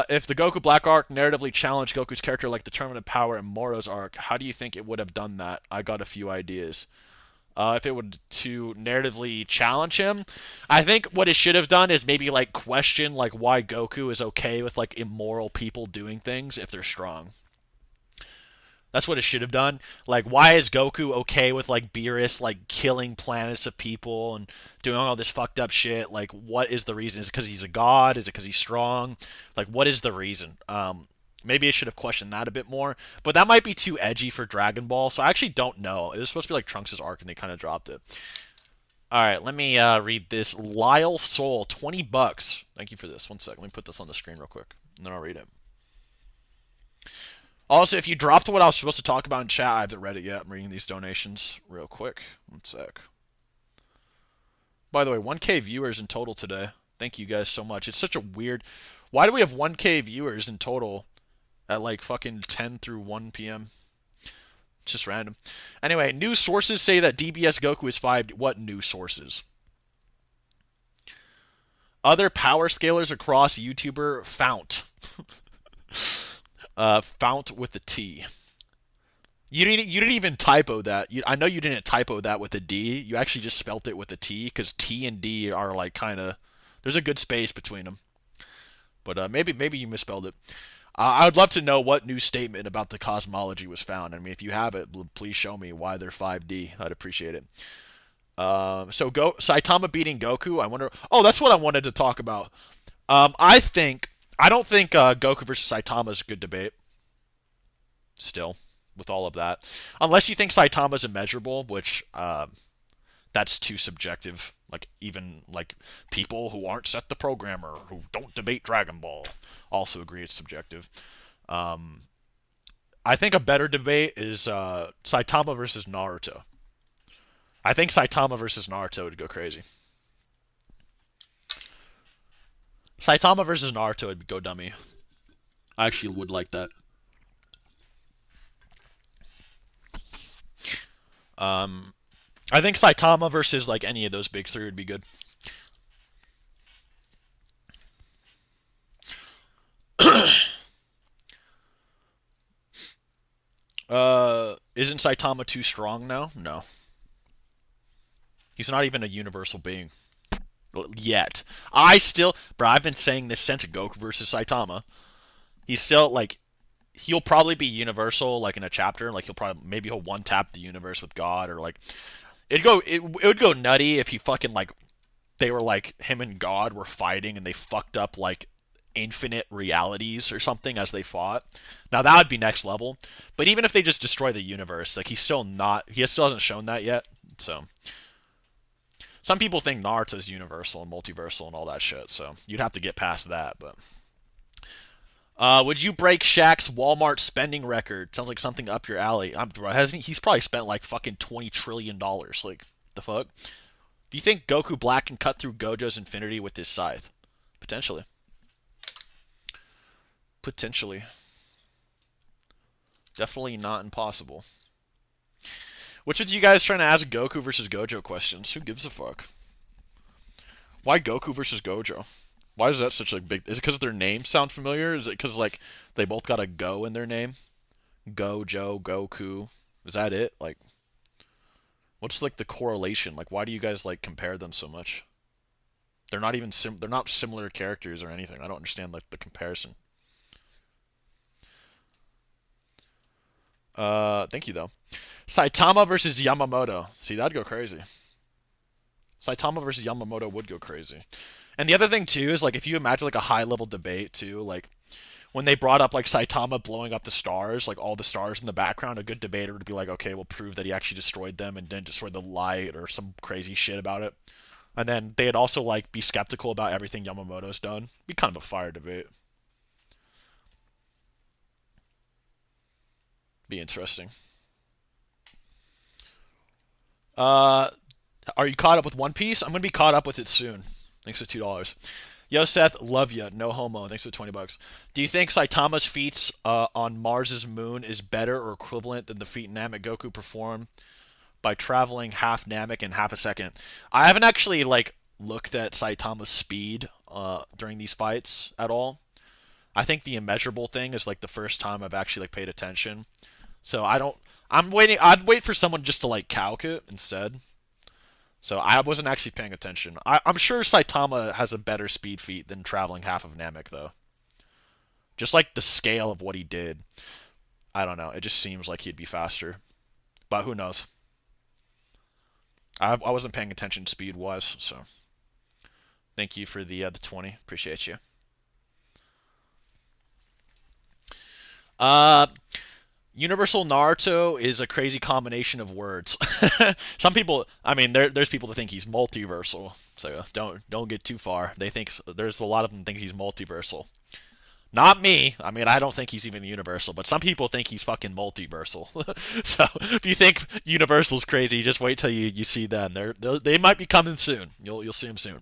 If the Goku Black arc narratively challenged Goku's character like Determinate Power and Moro's arc, how do you think it would have done that? I got a few ideas. If it would to narratively challenge him, I think what it should have done is maybe like question like why Goku is okay with like immoral people doing things if they're strong. That's what it should have done. Like, why is Goku okay with like Beerus like killing planets of people and doing all this fucked up shit? Like, what is the reason? Is it because he's a god? Is it because he's strong? Like, what is the reason? Maybe I should have questioned that a bit more. But that might be too edgy for Dragon Ball, so I actually don't know. It was supposed to be like Trunks' arc, and they kind of dropped it. All right, let me read this. Lyle Soul, $20. Thank you for this. One sec. Let me put this on the screen real quick, and then I'll read it. Also, if you dropped what I was supposed to talk about in chat, I haven't read it yet. I'm reading these donations real quick. One sec. By the way, 1K viewers in total today. Thank you guys so much. It's such a weird... Why do we have 1K viewers in total at like fucking 10 through 1 p.m.? It's just random. Anyway, news sources say that DBS Goku is 5... What news sources? Other power scalers across YouTuber Fount. Fount with the T. You didn't even typo that. I know you didn't typo that with a D. You actually just spelt it with a T because T and D are like kind of there's a good space between them. But maybe you misspelled it. I would love to know what new statement about the cosmology was found. I mean, if you have it, please show me why they're 5D. I'd appreciate it. So go Saitama beating Goku. I wonder. Oh, that's what I wanted to talk about. I don't think Goku versus Saitama is a good debate. Still, with all of that, unless you think Saitama's immeasurable, which that's too subjective. Like even like people who aren't Seth the programmer who don't debate Dragon Ball also agree it's subjective. Um, I think a better debate is Saitama versus Naruto. I think Saitama versus Naruto would go crazy. Saitama versus Naruto would go dummy. I actually would like that. Um, I think Saitama versus like any of those big three would be good. Isn't Saitama too strong now? No, he's not even a universal being yet. Bro, I've been saying this since Goku versus Saitama. He's still like, he'll probably be universal like in a chapter. Like he'll one tap the universe with God or like it would go nutty if he fucking like they were like him and God were fighting and they fucked up like infinite realities or something as they fought. Now that would be next level. But even if they just destroy the universe, like he still hasn't shown that yet. So some people think Naruto's universal and multiversal and all that shit. So you'd have to get past that. But would you break Shaq's Walmart spending record? Sounds like something up your alley. He's probably spent like fucking $20 trillion. Like the fuck? Do you think Goku Black can cut through Gojo's infinity with his scythe? Potentially. Potentially. Definitely not impossible. Which of you guys trying to ask Goku versus Gojo questions? Who gives a fuck? Why Goku versus Gojo? Why is that such a big... Is it because their names sound familiar? Is it because, like, they both got a Go in their name? Gojo, Goku. Is that it? Like, what's, like, the correlation? Like, why do you guys, like, compare them so much? They're not even they're not similar characters or anything. I don't understand, like, the comparison. Thank you, though. Saitama versus Yamamoto. See, that'd go crazy. Saitama versus Yamamoto would go crazy. And the other thing too is like if you imagine like a high level debate too, like when they brought up like Saitama blowing up the stars, like all the stars in the background, a good debater would be like, okay, we'll prove that he actually destroyed them and didn't destroy the light or some crazy shit about it. And then they'd also like be skeptical about everything Yamamoto's done. Be kind of a fire debate. Be interesting. Uh, are you caught up with One Piece? I'm gonna be caught up with it soon. Thanks for $2. Yo, Seth, love ya. No homo. Thanks for $20. Do you think Saitama's feats on Mars's moon is better or equivalent than the feat Namek Goku performed by traveling half Namek in half a second? I haven't actually like looked at Saitama's speed during these fights at all. I think the immeasurable thing is like the first time I've actually like paid attention. So I don't. I'm waiting. I'd wait for someone just to like calc it instead. So I wasn't actually paying attention. I'm sure Saitama has a better speed feat than traveling half of Namek though. Just like the scale of what he did. I don't know. It just seems like he'd be faster. But who knows? I wasn't paying attention speed wise, so thank you for the 20. Appreciate you. Uh, Universal Naruto is a crazy combination of words. Some people, I mean, there's people that think he's multiversal, so don't get too far. They think there's a lot of them think he's multiversal. Not me. I mean, I don't think he's even universal, but some people think he's fucking multiversal. So if you think Universal's crazy, just wait till you see them. They might be coming soon. You'll see them soon.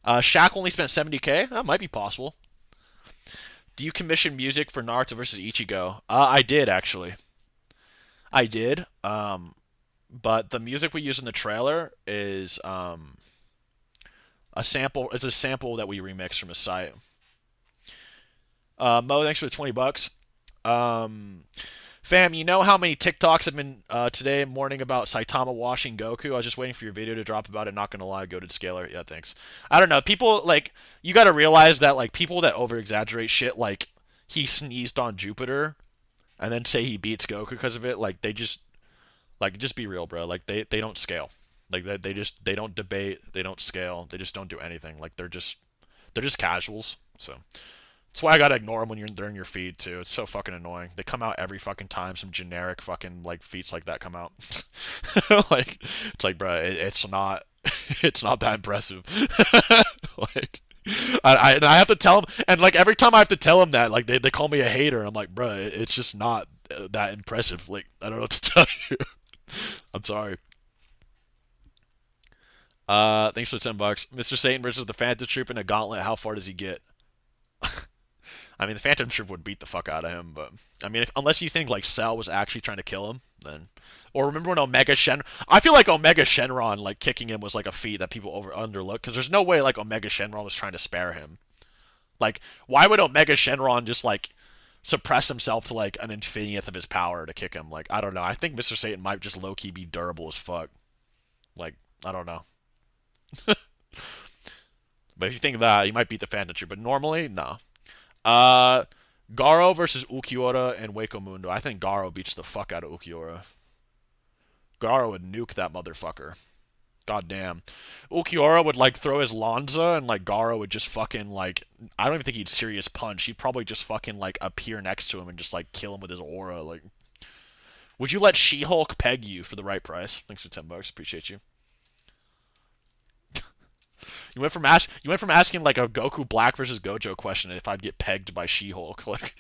Shaq only spent 70K. That might be possible. Do you commission music for Naruto versus Ichigo? I did actually. I did. But the music we use in the trailer is a sample. It's a sample that we remixed from a site. Mo, thanks for the $20. Um, Fam, you know how many TikToks have been today morning about Saitama washing Goku? I was just waiting for your video to drop about it. Not gonna lie, goated scaler. Yeah, thanks. I don't know. People like you got to realize that like people that over exaggerate shit like he sneezed on Jupiter and then say he beats Goku because of it. Like they just be real, bro. Like they don't scale. Like they don't debate. They don't scale. They just don't do anything. Like they're just casuals. So. That's why I gotta ignore them when they're in your feed too. It's so fucking annoying. They come out every fucking time some generic fucking like feats like that come out. Like it's like, bro, it's not, it's not that impressive. Like, I have to tell them, and like every time I have to tell them that, like they call me a hater. I'm like, bro, it's just not that impressive. Like I don't know what to tell you. I'm sorry. Thanks for the $10. Mr. Satan versus the Phantom Troop in a gauntlet. How far does he get? I mean, the Phantom Troop would beat the fuck out of him, but I mean, unless you think like Cell was actually trying to kill him, then. Or remember when Omega Shen? I feel like Omega Shenron like kicking him was like a feat that people underlook because there's no way like Omega Shenron was trying to spare him. Like, why would Omega Shenron just like suppress himself to like an infinite of his power to kick him? Like, I don't know. I think Mr. Satan might just low key be durable as fuck. Like, I don't know. But if you think of that, he might beat the Phantom Troop. But normally, no. Uh, Garo versus Ukiura and Wako Mundo. I think Garo beats the fuck out of Ukiura. Garo would nuke that motherfucker. God damn. Ukiura would like throw his Lanza and like Garo would just fucking like I don't even think he'd serious punch. He'd probably just fucking like appear next to him and just like kill him with his aura. Like, would you let She-Hulk peg you for the right price? Thanks for $10. Appreciate you. You went from asking like a Goku Black versus Gojo question if I'd get pegged by She-Hulk. Like,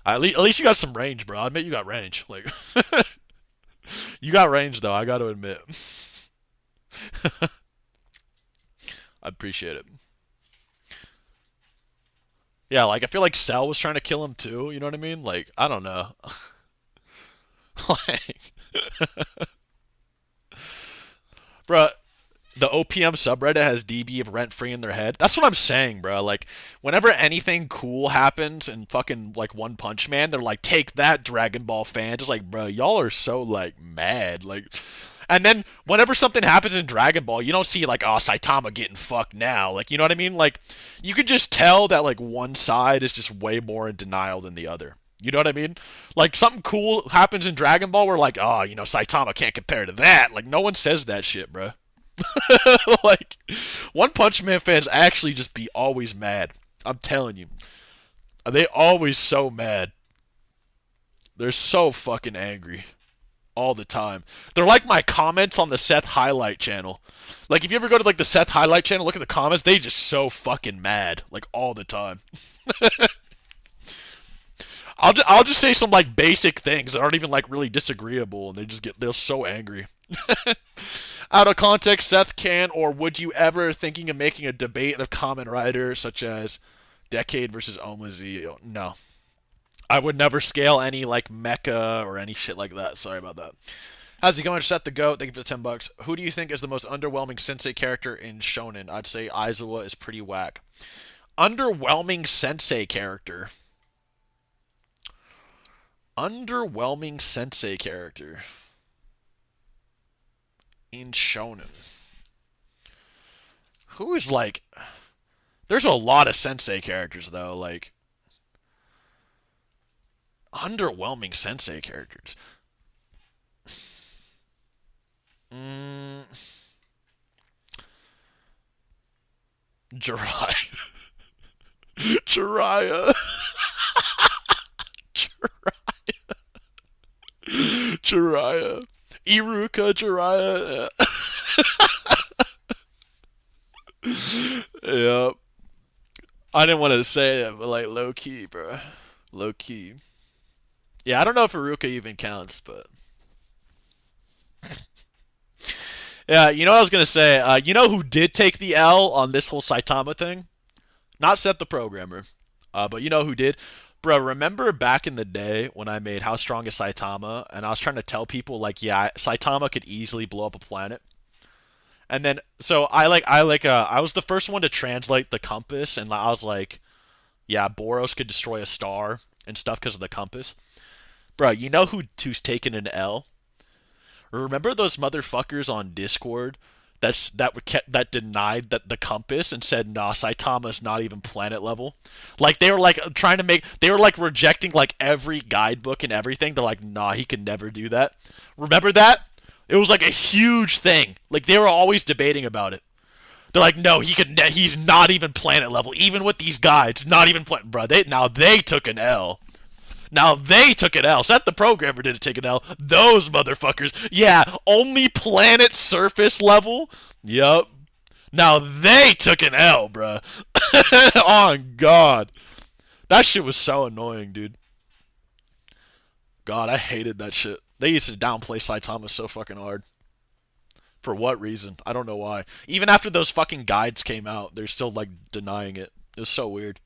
at least you got some range, bro. I admit you got range. Like, you got range though. I got to admit. I appreciate it. Yeah, like I feel like Cell was trying to kill him too. You know what I mean? Like, I don't know. Like, bro, the OPM subreddit has DB of rent free in their head. That's what I'm saying, bro. Like, whenever anything cool happens in fucking like One Punch Man, they're like, "Take that, Dragon Ball fan!" Just like, bro, y'all are so like mad. Like, and then whenever something happens in Dragon Ball, you don't see like, "Oh, Saitama getting fucked now." Like, you know what I mean? Like, you could just tell that like one side is just way more in denial than the other. You know what I mean? Like something cool happens in Dragon Ball, we're like, "Oh, Saitama can't compare to that." Like, no one says that shit, bro. Like, One Punch Man fans actually just be always mad. I'm telling you. They always so mad. They're so fucking angry. All the time. They're like my comments on the Seth highlight channel. Like, if you ever go to like the Seth highlight channel, look at the comments, they just so fucking mad. Like, all the time. I'll just say some like basic things that aren't even like really disagreeable, and they're so angry. Out of context, Seth can or would you ever thinking of making a debate of common writers such as Decade versus Omazi? No, I would never scale any like mecha or any shit like that. Sorry about that. How's it going, Seth the Goat? Thank you for the $10. Who do you think is the most underwhelming sensei character in Shonen? I'd say Aizawa is pretty whack. Underwhelming sensei character. Underwhelming sensei character in shonen. Who is like? There's a lot of sensei characters though. Like underwhelming sensei characters. Mm, Jiraiya. Jiraiya. Jiraiya. Iruka Jiraiya. Yep. I didn't want to say it, but like low key, bro. Low key. Yeah, I don't know if Iruka even counts, but yeah, you know what I was gonna say. You know who did take the L on this whole Saitama thing? Not Seth the programmer, but you know who did? Bro, remember back in the day when I made How Strong is Saitama, and I was trying to tell people like, yeah, Saitama could easily blow up a planet. And then so I was the first one to translate the compass, and I was like, yeah, Boros could destroy a star and stuff because of the compass. Bro, you know who's taking an L? Remember those motherfuckers on Discord that denied that the compass and said nah, Saitama's not even planet level. Like they were like trying to make they were like rejecting like every guidebook and everything. They're like nah, he could never do that. Remember that? It was like a huge thing. Like they were always debating about it. They're like no, he's not even planet level even with these guides. Not even planet, bro. They took an L. Now they took an L. Seth the programmer didn't take an L. Those motherfuckers. Yeah, only planet surface level. Yup. Now they took an L, bruh. On God. That shit was so annoying, dude. God, I hated that shit. They used to downplay Saitama so fucking hard. For what reason? I don't know why. Even after those fucking guides came out, they're still like denying it. It was so weird.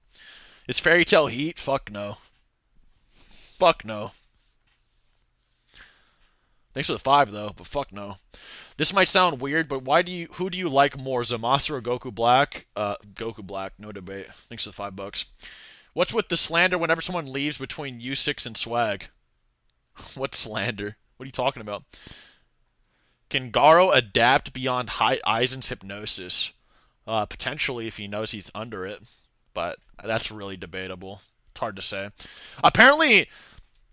Is Fairy Tail Heat? Fuck no. Fuck no. Thanks for the 5 though, but fuck no. This might sound weird, but who do you like more, Zamasu or Goku Black? Goku Black, no debate. Thanks for the $5. What's with the slander whenever someone leaves between U6 and Swag? What slander? What are you talking about? Can Garo adapt beyond Aizen's hypnosis? Potentially if he knows he's under it, but that's really debatable. It's hard to say. Apparently,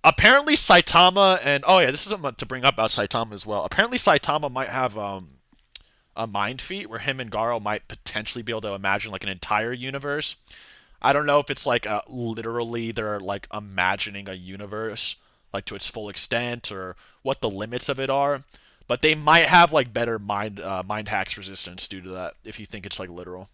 apparently Saitama and oh yeah, this is something to bring up about Saitama as well. Apparently Saitama might have a mind feat where him and Garo might potentially be able to imagine like an entire universe. I don't know if it's like literally they're like imagining a universe like to its full extent or what the limits of it are, but they might have like better mind hacks resistance due to that if you think it's like literal.